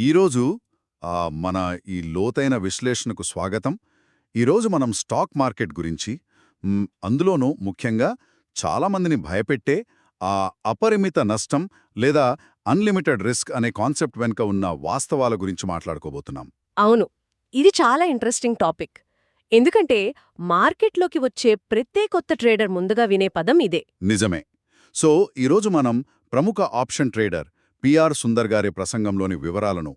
ఈరోజు మన ఈ లోతైన విశ్లేషణకు స్వాగతం. ఈరోజు మనం స్టాక్ మార్కెట్ గురించి, అందులోనూ ముఖ్యంగా చాలామందిని భయపెట్టే అపరిమిత నష్టం లేదా అన్లిమిటెడ్ రిస్క్ అనే కాన్సెప్ట్ వెనుక ఉన్న వాస్తవాల గురించి మాట్లాడుకోబోతున్నాం. అవును, ఇది చాలా ఇంట్రెస్టింగ్ టాపిక్. ఎందుకంటే మార్కెట్లోకి వచ్చే ప్రతి కొత్త ట్రేడర్ ముందుగా వినే పదం ఇదే. నిజమే. సో ఈరోజు మనం ప్రముఖ ఆప్షన్ ట్రేడర్ పిఆర్ సుందర్ గారి ప్రసంగంలోని వివరాలను,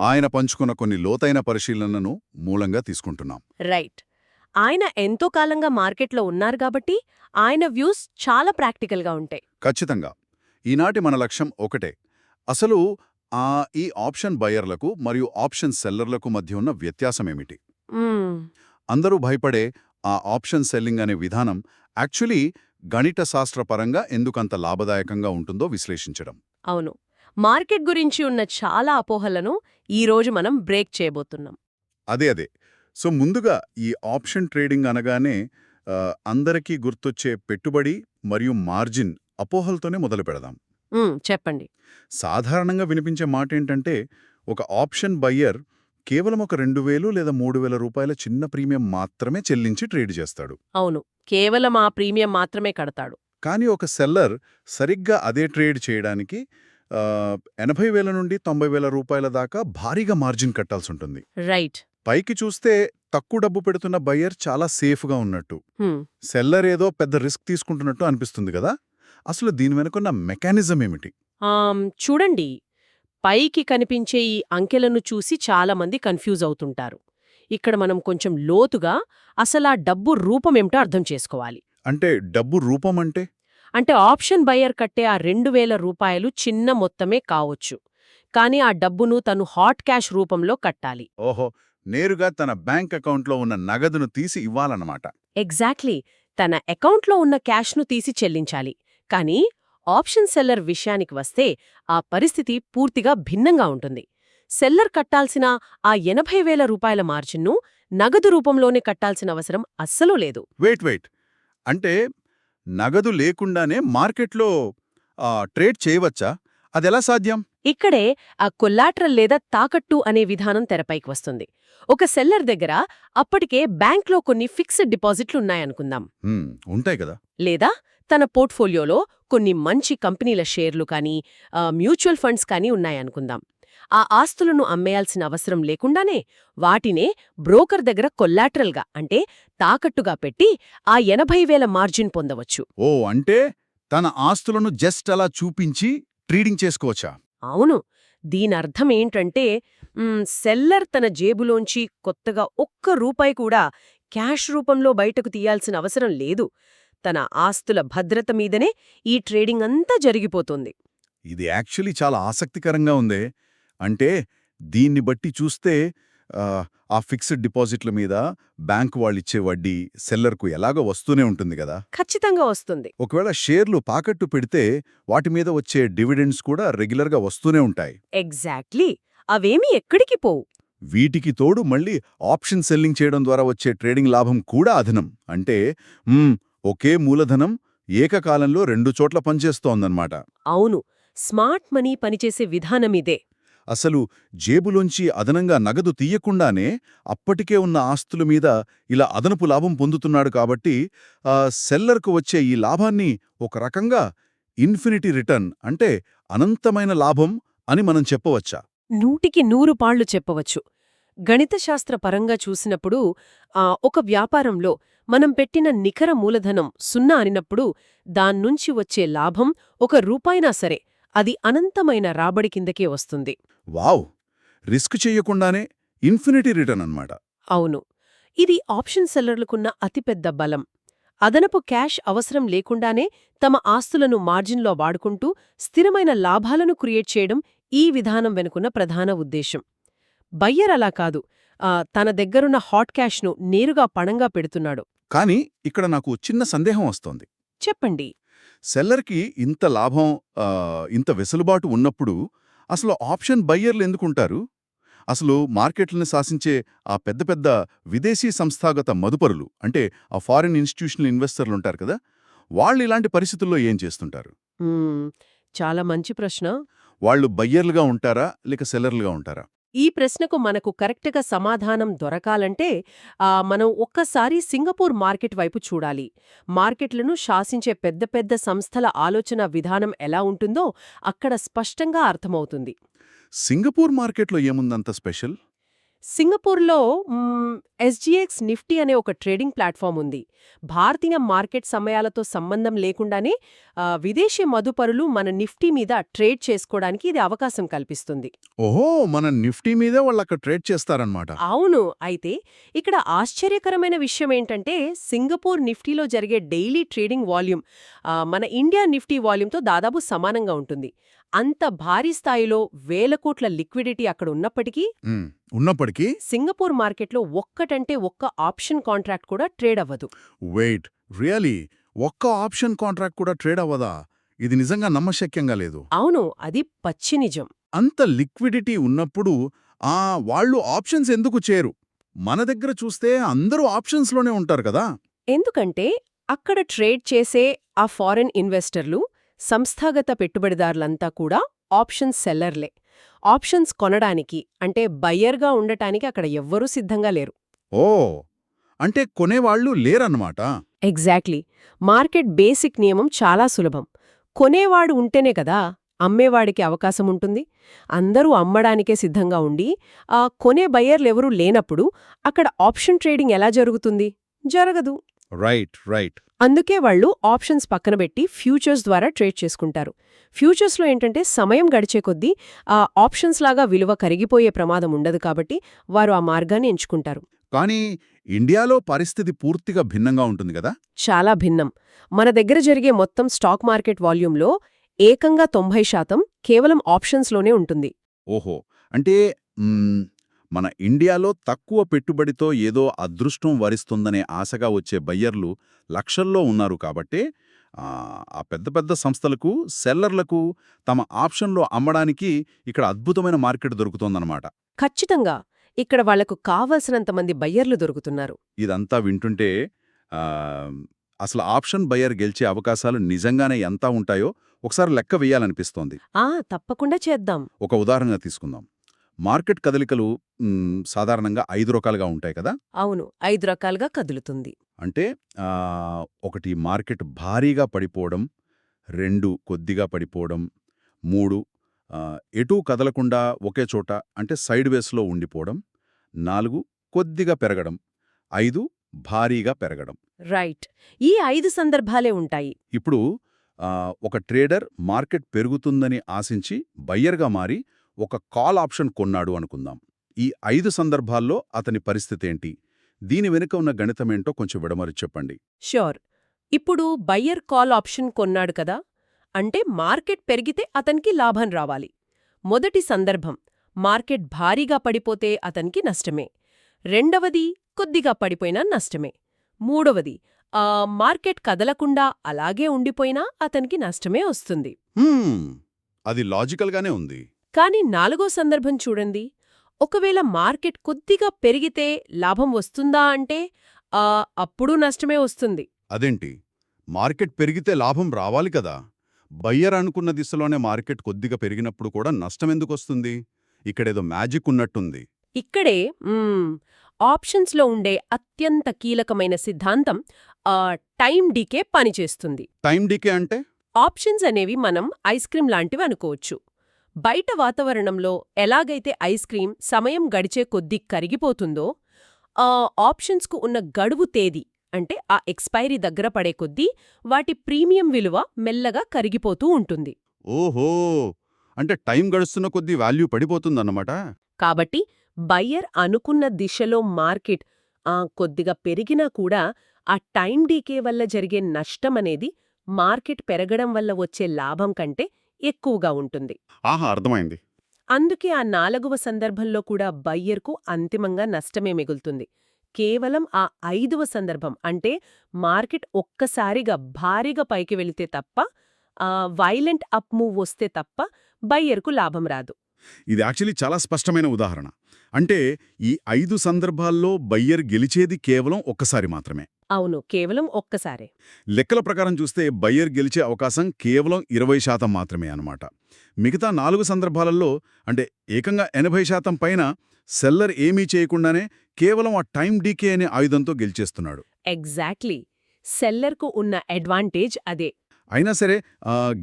ఆయన పంచుకున్న కొన్ని లోతైన పరిశీలనను మూలంగా తీసుకుంటున్నాం. రైట్. ఆయన ఎంతో కాలంగా మార్కెట్లో ఉన్నారు కాబట్టి ఆయన వ్యూస్ చాలా ప్రాక్టికల్గా ఉంటాయి. ఖచ్చితంగా. ఈనాటి మన లక్ష్యం ఒకటే. అసలు ఈ ఆప్షన్ బయర్లకు మరియు ఆప్షన్ సెల్లర్లకు మధ్య ఉన్న వ్యత్యాసమేమిటి? అందరూ భయపడే ఆ ఆప్షన్ సెల్లింగ్ అనే విధానం యాక్చువల్లీ గణిత శాస్త్రపరంగా ఎందుకంత లాభదాయకంగా ఉంటుందో విశ్లేషించడం. అవును, మార్కెట్ గురించి ఉన్న చాలా అపోహలను ఈరోజు మనం బ్రేక్ చేయబోతున్నాం. అదే. సో ముందుగా ఈ ఆప్షన్ ట్రేడింగ్ అనగానే అందరికీ గుర్తొచ్చే పెట్టుబడి మరియు మార్జిన్ అపోహలతోనే మొదలు పెడదాం. చెప్పండి. సాధారణంగా వినిపించే మాట ఏంటంటే, ఒక ఆప్షన్ బయ్యర్ కేవలం ఒక 2,000 లేదా 3,000 రూపాయల చిన్న ప్రీమియం మాత్రమే చెల్లించి ట్రేడ్ చేస్తాడు. అవును, కేవలం ఆ ప్రీమియం మాత్రమే కడతాడు. కానీ ఒక సెల్లర్ సరిగ్గా అదే ట్రేడ్ చేయడానికి 80,000 నుండి 90,000 రూపాయల దాకా భారీగా మార్జిన్ కట్టాల్సి ఉంటుంది. రైట్. పైకి చూస్తే తక్కువ డబ్బు పెడుతున్న బయ్యర్ చాలా సేఫ్గా ఉన్నట్టు, సెల్లర్ ఏదో పెద్ద రిస్క్ తీసుకుంటున్నట్టు అనిపిస్తుంది కదా. అసలు దీని వెనుకున్న మెకానిజం ఏమిటి? చూడండి, పైకి కనిపించే ఈ అంకెలను చూసి చాలామంది కన్ఫ్యూజ్ అవుతుంటారు. ఇక్కడ మనం కొంచెం లోతుగా అసలా డబ్బు రూపమేమిటో అర్థం చేసుకోవాలి. అంటే డబ్బు రూపం అంటే ఆప్షన్ బయ్యర్ కట్టే ఆ 2,000 రూపాయలు చిన్న మొత్తమే కావచ్చు, కానీ ఆ డబ్బును తను హాట్ క్యాష్ రూపంలో కట్టాలి. ఓహో, నేరుగా తన బ్యాంక్ అకౌంట్లో ఉన్న నగదును తీసి ఇవ్వాలన్నమాట. ఎగ్జాక్ట్లీ, తన అకౌంట్లో ఉన్న క్యాష్ను తీసి చెల్లించాలి. కానీ ఆప్షన్ సెల్లర్ విషయానికి వస్తే ఆ పరిస్థితి పూర్తిగా భిన్నంగా ఉంటుంది. సెల్లర్ కట్టాల్సిన ఆ 80,000 రూపాయల మార్జిన్ను నగదు రూపంలోనే కట్టాల్సిన అవసరం అస్సలు లేదు. వెయిట్ అంటే నగదు లేకుండానే మార్కెట్లో ట్రేడ్ చేయవచ్చా? అదెలా సాధ్యం? ఇక్కడే ఆ కొల్లాటరల్ లేదా తాకట్టు అనే విధానం తెరపైకి వస్తుంది. ఒక సెల్లర్ దగ్గర అప్పటికే బ్యాంక్లో కొన్ని ఫిక్స్డ్ డిపాజిట్లున్నాయనుకుందాం. ఉంటాయి కదా. లేదా తన పోర్ట్ఫోలియోలో కొన్ని మంచి కంపెనీల షేర్లు కానీ మ్యూచువల్ ఫండ్స్ కానీ ఉన్నాయనుకుందాం. ఆ ఆస్తులను అమ్మేయాల్సిన అవసరం లేకుండానే వాటినే బ్రోకర్ దగ్గర కొల్లాటరల్గా అంటే తాకట్టుగా పెట్టి ఆ 80,000 మార్జిన్ పొందవచ్చు. ఓ, అంటే తన ఆస్తులను జస్ట్ అలా చూపించి ట్రేడింగ్ చేసుకోవచ్చా? అవును. దీనర్థం ఏంటంటే సెల్లర్ తన జేబులోంచి కొత్తగా ఒక్క రూపాయి కూడా క్యాష్ రూపంలో బయటకు తీయాల్సిన అవసరం లేదు. తన ఆస్తుల భద్రత మీదనే ఈ ట్రేడింగ్ అంతా జరిగిపోతుంది. ఇది యాక్చువల్లీ చాలా ఆసక్తికరంగా ఉందే. అంటే దీన్ని బట్టి చూస్తే ఆ ఫిక్స్డ్ డిపాజిట్ల మీద బ్యాంకు వాళ్ళిచ్చే వడ్డీ సెల్లర్కు ఎలాగో వస్తూనే ఉంటుంది కదా. ఖచ్చితంగా వస్తుంది. ఒకవేళ షేర్లు తాకట్టు పెడితే వాటి మీద వచ్చే డివిడెండ్స్ కూడా రెగ్యులర్గా వస్తూనే ఉంటాయి. ఎగ్జాక్ట్లీ, అవేమీ ఎక్కడికి పోవు. వీటికి తోడు మళ్ళీ ఆప్షన్ సెల్లింగ్ చేయడం ద్వారా వచ్చే ట్రేడింగ్ లాభం కూడా అదనం. అంటే ఒకే మూలధనం ఏకకాలంలో 2 చోట్ల పనిచేస్తోందన్నమాట. అవును, స్మార్ట్ మనీ పనిచేసే విధానమిదే. అసలు జేబులోంచి అదనంగా నగదు తీయకుండానే అప్పటికే ఉన్న ఆస్తుల మీద ఇలా అదనపు లాభం పొందుతున్నాడు కాబట్టి సెల్లర్కు వచ్చే ఈ లాభాన్ని ఒక రకంగా ఇన్ఫినిటీ రిటర్న్ అంటే అనంతమైన లాభం అని మనం చెప్పవచ్చా? 100కి 100 పాళ్లు చెప్పవచ్చు. గణితశాస్త్ర పరంగా చూసినప్పుడు ఒక వ్యాపారంలో మనం పెట్టిన నికర మూలధనం 0 అనినప్పుడు దాన్నుంచి వచ్చే లాభం 1 రూపాయినా సరే అది అనంతమైన రాబడి కిందకే వస్తుంది. వావ్, రిస్క్ చెయ్యకుండానే ఇన్ఫినిటీ రిటర్న్ అన్నమాట. అవును, ఇది ఆప్షన్ సెల్లర్లకున్న అతిపెద్ద బలం. అదనపు క్యాష్ అవసరం లేకుండానే తమ ఆస్తులను మార్జిన్లో వాడుకుంటూ స్థిరమైన లాభాలను క్రియేట్ చేయడం ఈ విధానం వెనుకున్న ప్రధాన ఉద్దేశం. బయ్యర్ అలా కాదు, తన దగ్గరున్న హాట్ క్యాష్ను నేరుగా పణంగా పెడుతున్నాడు. కానీ ఇక్కడ నాకు చిన్న సందేహం వస్తోంది. చెప్పండి. సెల్లర్కి ఇంత లాభం, ఇంత వెసులుబాటు ఉన్నప్పుడు అసలు ఆప్షన్ బయ్యర్లు ఎందుకుంటారు? అసలు మార్కెట్లను శాసించే ఆ పెద్ద పెద్ద విదేశీ సంస్థాగత మదుపరులు అంటే ఆ ఫారిన్ ఇన్స్టిట్యూషనల్ ఇన్వెస్టర్లు ఉంటారు కదా, వాళ్ళు ఇలాంటి పరిస్థితుల్లో ఏం చేస్తుంటారు? చాలా మంచి ప్రశ్న. వాళ్ళు బయ్యర్లుగా ఉంటారా లేక సెల్లర్లుగా ఉంటారా? ఈ ప్రశ్నకు మనకు కరెక్ట్గా సమాధానం దొరకాలంటే మనం ఒక్కసారి సింగపూర్ మార్కెట్ వైపు చూడాలి. మార్కెట్లను శాసించే పెద్ద పెద్ద సంస్థల ఆలోచన విధానం ఎలా ఉంటుందో అక్కడ స్పష్టంగా అర్థమవుతుంది. సింగపూర్ మార్కెట్లో ఏముందంత స్పెషల్? సింగపూర్లో ఎస్జీఎక్స్ నిఫ్టీ అనే ఒక ట్రేడింగ్ ప్లాట్ఫామ్ ఉంది. భారతీయ మార్కెట్ సమయాలతో సంబంధం లేకుండానే విదేశీ మదుపరులు మన నిఫ్టీ మీద ట్రేడ్ చేసుకోవడానికి ఇది అవకాశం కల్పిస్తుంది. ఓహో, మన నిఫ్టీ మీదే వాళ్ళు అక్కడ ట్రేడ్ చేస్తారనమాట. అవును. అయితే ఇక్కడ ఆశ్చర్యకరమైన విషయం ఏంటంటే సింగపూర్ నిఫ్టీలో జరిగే డైలీ ట్రేడింగ్ వాల్యూమ్ మన ఇండియా నిఫ్టీ వాల్యూమ్తో దాదాపు సమానంగా ఉంటుంది. అంత భారీ స్థాయిలో వేల కోట్ల లిక్విడిటీ అక్కడ ఉన్నప్పటికీ సింగపూర్ మార్కెట్లో ఒక్కటంటే ఒక్క ఆప్షన్ కాంట్రాక్ట్ కూడా ట్రేడ్ అవ్వదు. వెయిట్, రియలీ ఒక్క ఆప్షన్ కాంట్రాక్ట్ కూడా ట్రేడ్ అవ్వదా? ఇది నిజంగా నమ్మశక్యంగా లేదు. అవును, అది పచ్చి నిజం. అంత లిక్విడిటీ ఉన్నప్పుడు వాళ్ళు ఆప్షన్స్ ఎందుకు చేరు? మన దగ్గర చూస్తే అందరూ ఆప్షన్స్లోనే ఉంటారు కదా. ఎందుకంటే అక్కడ ట్రేడ్ చేసే ఆ ఫారెన్ ఇన్వెస్టర్లు, సంస్థాగత పెట్టుబడిదారులంతా కూడా ఆప్షన్స్ సెల్లర్లే. ఆప్షన్స్ కొనడానికి అంటే బయ్యర్గా ఉండటానికి అక్కడ ఎవ్వరూ సిద్ధంగా లేరు. ఓ, అంటే కొనేవాళ్లు లేరన్నమాట. ఎగ్జాక్ట్లీ. మార్కెట్ బేసిక్ నియమం చాలా సులభం. కొనేవాడు ఉంటేనే కదా అమ్మేవాడికి అవకాశం ఉంటుంది. అందరూ అమ్మడానికే సిద్ధంగా ఉండి కొనే బయ్యర్లెవరూ లేనప్పుడు అక్కడ ఆప్షన్ ట్రేడింగ్ ఎలా జరుగుతుంది? జరగదు. రైట్. అందుకే వాళ్ళు ఆప్షన్స్ పక్కన పెట్టి ఫ్యూచర్స్ ద్వారా ట్రేడ్ చేసుకుంటారు. ఫ్యూచర్స్లో ఏంటంటే సమయం గడిచే కొద్దీ ఆప్షన్స్ లాగా విలువ కరిగిపోయే ప్రమాదం ఉండదు కాబట్టి వారు ఆ మార్గాన్ని ఎంచుకుంటారు. కానీ ఇండియాలో పరిస్థితి పూర్తిగా భిన్నంగా ఉంటుంది కదా. చాలా భిన్నం. మన దగ్గర జరిగే మొత్తం స్టాక్ మార్కెట్ వాల్యూంలో ఏకంగా 90% కేవలం ఆప్షన్స్లోనే ఉంటుంది. ఓహో, అంటే మన ఇండియాలో తక్కువ పెట్టుబడితో ఏదో అదృష్టం వరిస్తుందనే ఆశగా వచ్చే బయ్యర్లు లక్షల్లో ఉన్నారు కాబట్టే ఆ పెద్ద పెద్ద సంస్థలకు, సెల్లర్లకు తమ ఆప్షన్లో అమ్మడానికి ఇక్కడ అద్భుతమైన మార్కెట్ దొరుకుతోందన్నమాట. ఖచ్చితంగా. ఇక్కడ వాళ్లకు కావలసినంత మంది బయ్యర్లు దొరుకుతున్నారు. ఇదంతా వింటుంటే అసలు ఆప్షన్ బయ్యర్ గెలిచే అవకాశాలు నిజంగానే ఎంత ఉంటాయో ఒకసారి లెక్క వేయాలనిపిస్తోంది. తప్పకుండా చేద్దాం. ఒక ఉదాహరణ తీసుకుందాం. మార్కెట్ కదలికలు సాధారణంగా 5 రకాలుగా ఉంటాయి కదా. అవును, 5 రకాలుగా కదులుతుంది. అంటే 1 మార్కెట్ భారీగా పడిపోవడం, 2 కొద్దిగా పడిపోవడం, 3 ఎటూ కదలకుండా ఒకే చోట అంటే సైడ్ వేస్లో ఉండిపోవడం, 4 కొద్దిగా పెరగడం, 5 భారీగా పెరగడం. రైట్. ఈ 5 సందర్భాలే ఉంటాయి. ఇప్పుడు ఒక ట్రేడర్ మార్కెట్ పెరుగుతుందని ఆశించి బయ్యర్గా మారి ఒక కాల్ ఆప్షన్ కొన్నాడు అనుకుందాం. ఈ 5 సందర్భాల్లో అతని పరిస్థితేంటి? దీని వెనుక ఉన్న గణితమేంటో కొంచెం విడమరి చెప్పండి. ష్యూర్. ఇప్పుడు బయ్యర్ కాల్ ఆప్షన్ కొన్నాడు కదా, అంటే మార్కెట్ పెరిగితే అతనికి లాభం రావాలి. మొదటి సందర్భం, మార్కెట్ భారీగా పడిపోతే అతనికి నష్టమే. రెండవది, కొద్దిగా పడిపోయినా నష్టమే. మూడవది, మార్కెట్ కదలకుండా అలాగే ఉండిపోయినా అతనికి నష్టమే వస్తుంది. అది లాజికల్గానే ఉంది. కానీ 4వ సందర్భం చూడండి. ఒకవేళ మార్కెట్ కొద్దిగా పెరిగితే లాభం వస్తుందా అంటే అప్పుడూ నష్టమే వస్తుంది. అదేంటి? మార్కెట్ పెరిగితే లాభం రావాలి కదా. బయ్యర్ అనుకున్న దిశలోనే మార్కెట్ కొద్దిగా పెరిగినప్పుడు కూడా నష్టమెందుకొస్తుంది? ఇక్కడేదో మ్యాజిక్ ఉన్నట్టుంది. ఇక్కడే ఆప్షన్స్లో ఉండే అత్యంత కీలకమైన సిద్ధాంతం టైం డీకే పనిచేస్తుంది. టైం డీకే అంటే? ఆప్షన్స్ అనేవి మనం ఐస్ క్రీం లాంటివి అనుకోవచ్చు. బయట వాతావరణంలో ఎలాగైతే ఐస్ క్రీం సమయం గడిచే కొద్దీ కరిగిపోతుందో, ఆప్షన్స్కు ఉన్న గడువు తేదీ అంటే ఆ ఎక్స్పైరీ దగ్గర పడే కొద్దీ వాటి ప్రీమియం విలువ మెల్లగా కరిగిపోతూ ఉంటుంది. ఓహో, అంటే టైం గడుస్తున్న కొద్దీ వాల్యూ పడిపోతుందన్నమాట. కాబట్టి బయ్యర్ అనుకున్న దిశలో మార్కెట్ కొద్దిగా పెరిగినా కూడా ఆ టైం డీకే వల్ల జరిగే నష్టమనేది మార్కెట్ పెరగడం వల్ల వచ్చే లాభం కంటే ఎక్కువగా ఉంటుంది. అర్థమైంది. అందుకే ఆ 4వ సందర్భంలో కూడా బయ్యర్కు అంతిమంగా నష్టమే మిగులుతుంది. కేవలం ఆ 5వ సందర్భం అంటే మార్కెట్ ఒక్కసారిగా భారీగా పైకి వెళితే తప్ప, వైలెంట్ అప్ మూవ్ వస్తే తప్ప బయ్యర్కు లాభం రాదు. ఇది యాక్చువల్లీ చాలా స్పష్టమైన ఉదాహరణ. అంటే ఈ 5 సందర్భాల్లో బయ్యర్ గెలిచేది కేవలం ఒక్కసారి మాత్రమే. అవును, కేవలం ఒక్కసారే. లెక్కల ప్రకారం చూస్తే బయ్యర్ గెలిచే అవకాశం కేవలం 20% మాత్రమే అన్నమాట. మిగతా 4 సందర్భాలలో అంటే ఏకంగా 80% పైన సెల్లర్ ఏమీ చేయకుండానే కేవలం ఆ టైం డీకే అనే ఆయుధంతో గెలిచేస్తున్నాడు. ఎగ్జాక్ట్లీ. సెల్లర్కు ఉన్న అడ్వాంటేజ్ అదే. అయినా సరే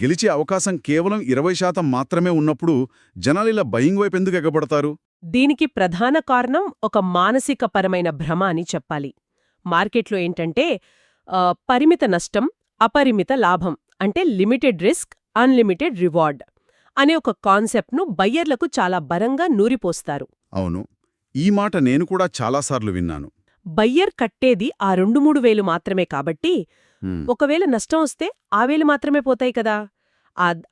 గెలిచే అవకాశం కేవలం 20% మాత్రమే ఉన్నప్పుడు జనాలిలా బయింగ్ వైపు ఎందుకు ఎగబడతారు? దీనికి ప్రధాన కారణం ఒక మానసికపరమైన భ్రమ అని చెప్పాలి. మార్కెట్లో ఏంటంటే పరిమిత నష్టం, అపరిమిత లాభం అంటే లిమిటెడ్ రిస్క్, అన్లిమిటెడ్ రివార్డ్ అనే ఒక కాన్సెప్ట్ను బయ్యర్లకు చాలా బలంగా నూరిపోస్తారు. అవును, ఈ మాట నేను కూడా చాలాసార్లు విన్నాను. బయ్యర్ కట్టేది ఆ 2-3 వేలు మాత్రమే కాబట్టి ఒకవేళ నష్టం వస్తే ఆ వేలు మాత్రమే పోతాయి కదా,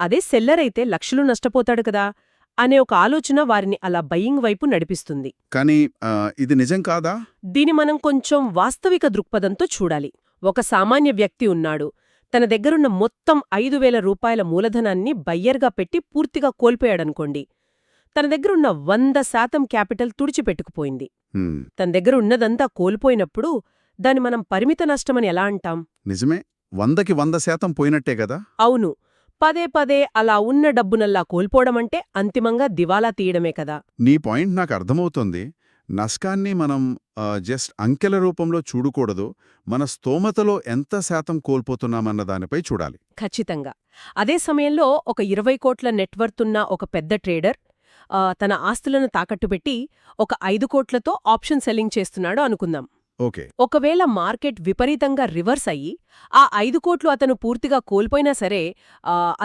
అదే సెల్లర్ అయితే లక్షలు నష్టపోతాడు కదా అనే ఒక ఆలోచన వారిని అలా బయ్యింగ్ వైపు నడిపిస్తుంది. కానీ ఇది నిజం కాదా? దీని మనం కొంచెం వాస్తవిక దృక్పథంతో చూడాలి. ఒక సామాన్య వ్యక్తి ఉన్నాడు. తన దగ్గరున్న మొత్తం 5,000 రూపాయల మూలధనాన్ని బయ్యర్గా పెట్టి పూర్తిగా కోల్పోయాడనుకోండి. తన దగ్గరున్న 100% క్యాపిటల్ తుడిచిపెట్టుకుపోయింది. తన దగ్గర ఉన్నదంతా కోల్పోయినప్పుడు దాన్ని మనం పరిమిత నష్టమని ఎలా అంటాం? నిజమే, 100కి 100% పోయినట్టే కదా. అవును, పదే పదే అలా ఉన్న డబ్బునల్లా కోల్పోవడమంటే అంతిమంగా దివాలా తీయడమే కదా. నీ పాయింట్ నాకు అర్థమవుతోంది. నష్టాన్ని మనం జస్ట్ అంకెల రూపంలో చూడకూడదు, మన స్తోమతలో ఎంత శాతం కోల్పోతున్నామన్న దానిపై చూడాలి. ఖచ్చితంగా. అదే సమయంలో ఒక 20 కోట్ల నెట్వర్తున్న ఒక పెద్ద ట్రేడర్ తన ఆస్తులను తాకట్టుపెట్టి ఒక 5 కోట్లతో ఆప్షన్ సెల్లింగ్ చేస్తున్నాడు అనుకుందాం. ఓకే. ఒకవేళ మార్కెట్ విపరీతంగా రివర్స్ అయ్యి ఆ 5 కోట్లు అతను పూర్తిగా కోల్పోయినా సరే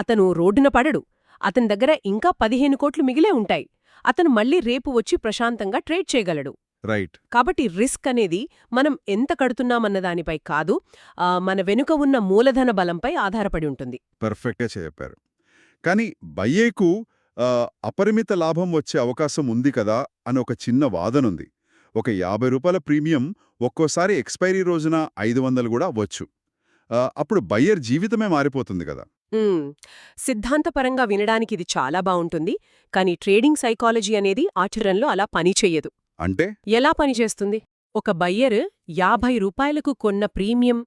అతను రోడ్డున పడడు. అతని దగ్గర ఇంకా 15 కోట్లు మిగిలే ఉంటాయి. అతను మళ్ళీ రేపు వచ్చి ప్రశాంతంగా ట్రేడ్ చేయగలడు. రైట్. కాబట్టి రిస్క్ అనేది మనం ఎంత కడుతున్నామన్న దానిపై కాదు, మన వెనుక ఉన్న మూలధన బలంపై ఆధారపడి ఉంటుంది. పర్ఫెక్ట్గా చెప్పారు. కానీ బయ్యేకు అపరిమిత లాభం వచ్చే అవకాశం ఉంది కదా అని ఒక చిన్న వాదనుంది. ఒక 50 రూపాయల ప్రీమియం ఒక్కోసారి ఎక్స్పైరీ రోజున 500 కూడా అవ్వచ్చు. అప్పుడు బయ్యర్ జీవితమే మారిపోతుంది కదా. సిద్ధాంతపరంగా వినడానికి ఇది చాలా బావుంటుంది. కానీ ట్రేడింగ్ సైకాలజీ అనేది ఆచరణలో అలా పనిచెయ్యదు. అంటే ఎలా పనిచేస్తుంది? ఒక బయ్యర్ 50 రూపాయలకు కొన్న ప్రీమియం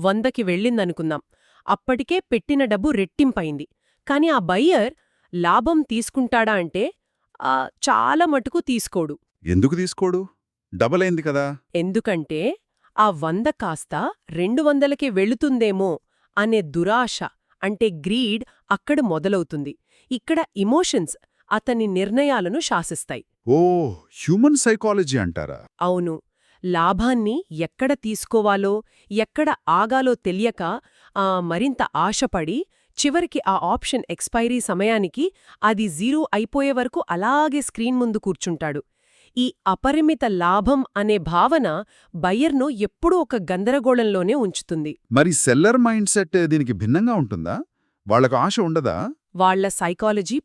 100కి వెళ్ళిందనుకుందాం. అప్పటికే పెట్టిన డబ్బు రెట్టింపైంది. కాని ఆ బయ్యర్ లాభం తీసుకుంటాడా అంటే చాలా మటుకు తీసుకోడు. ఎందుకు తీసుకోడు? డబల్ అయింది కదా. ఎందుకంటే ఆ 100 కాస్త 200కి వెళుతుందేమో అనే దురాశ అంటే గ్రీడ్ అక్కడ మొదలవుతుంది. ఇక్కడ ఇమోషన్స్ అతని నిర్ణయాలను శాసిస్తాయి. ఓ, హ్యూమన్ సైకాలజీ అంటారా? అవును. లాభాన్ని ఎక్కడ తీసుకోవాలో ఎక్కడ ఆగాలో తెలియక మరింత ఆశపడి చివరికి ఆ ఆప్షన్ ఎక్స్పైరీ సమయానికి అది 0 అయిపోయే వరకు అలాగే స్క్రీన్ ముందు కూర్చుంటాడు. ఈ అపరిమిత లాభం అనే భావన బయ్యర్ను ఎప్పుడూ ఒక గందరగోళంలోనే ఉంచుతుంది. మరి సెల్లర్ మైండ్ సెట్ దీనికి భిన్నంగా ఉంటుందా? వాళ్లకు ఆశ ఉండదా? వాళ్ల సైకాలజీ